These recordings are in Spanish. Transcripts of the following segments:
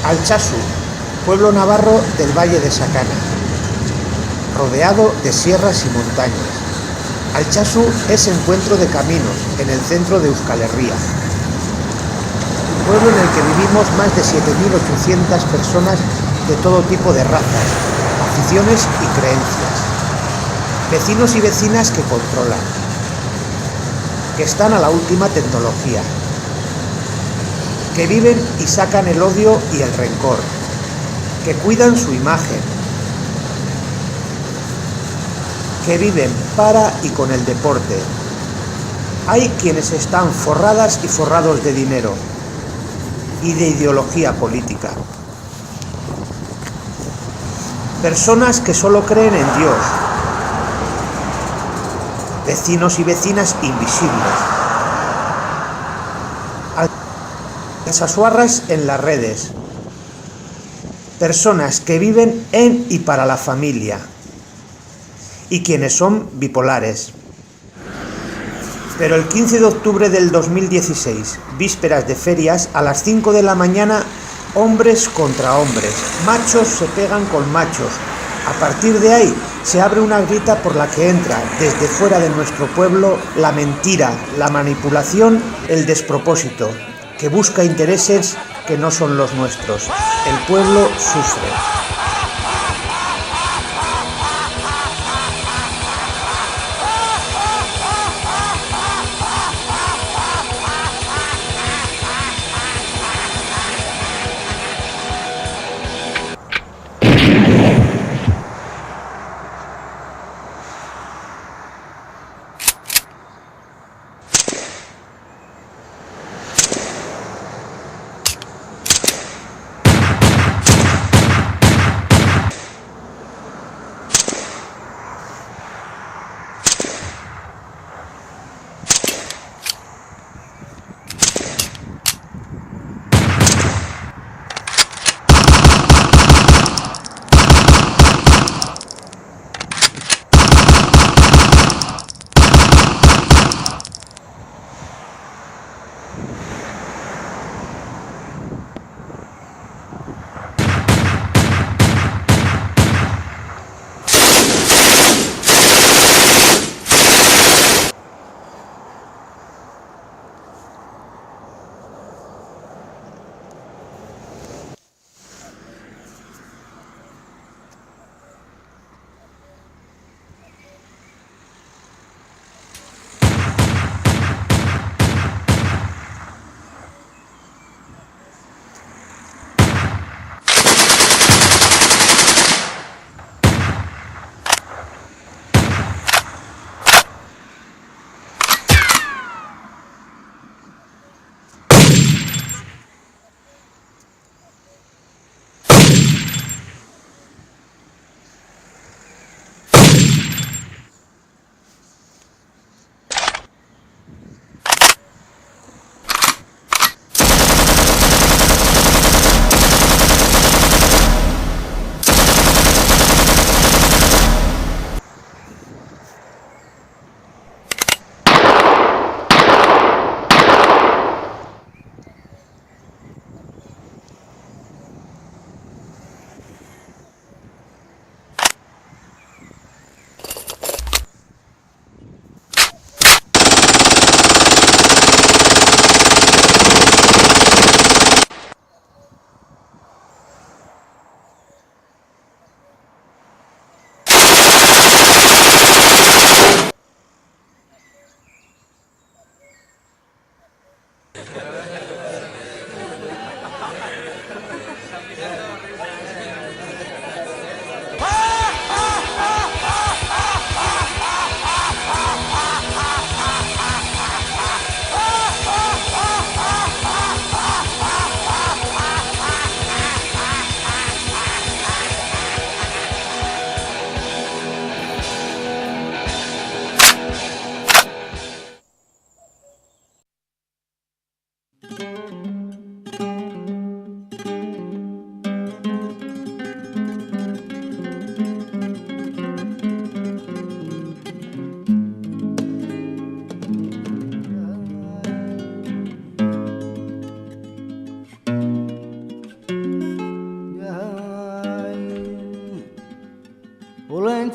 Altsasu, pueblo navarro del Valle de Sakana, rodeado de sierras y montañas. Altsasu es encuentro de caminos en el centro de Euskal Herria, un pueblo en el que vivimos más de 7.800 personas de todo tipo de razas, aficiones y creencias. Vecinos y vecinas que controlan, que están a la última tecnología, que viven y sacan el odio y el rencor, que cuidan su imagen, que viven para y con el deporte. Hay quienes están forradas y forrados de dinero y de ideología política. Personas que solo creen en Dios. Vecinos y vecinas invisibles. Altsasuarras en las redes. Personas que viven en y para la familia. Y quienes son bipolares. Pero el 15 de octubre del 2016, vísperas de ferias, a las 5 de la mañana, hombres contra hombres, machos se pegan con machos. A partir de ahí se abre una grieta por la que entra, desde fuera de nuestro pueblo, la mentira, la manipulación, el despropósito, que busca intereses que no son los nuestros. El pueblo sufre.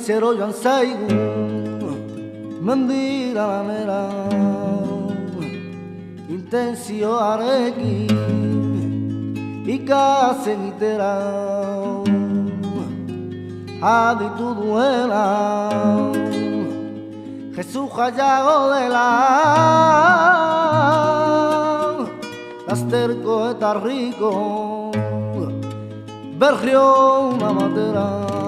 zero joan zaigu mendira lanera intenzioarekin ikas egitera aditu duela Jesu jaiago dela lasterko eta riko berri hona matera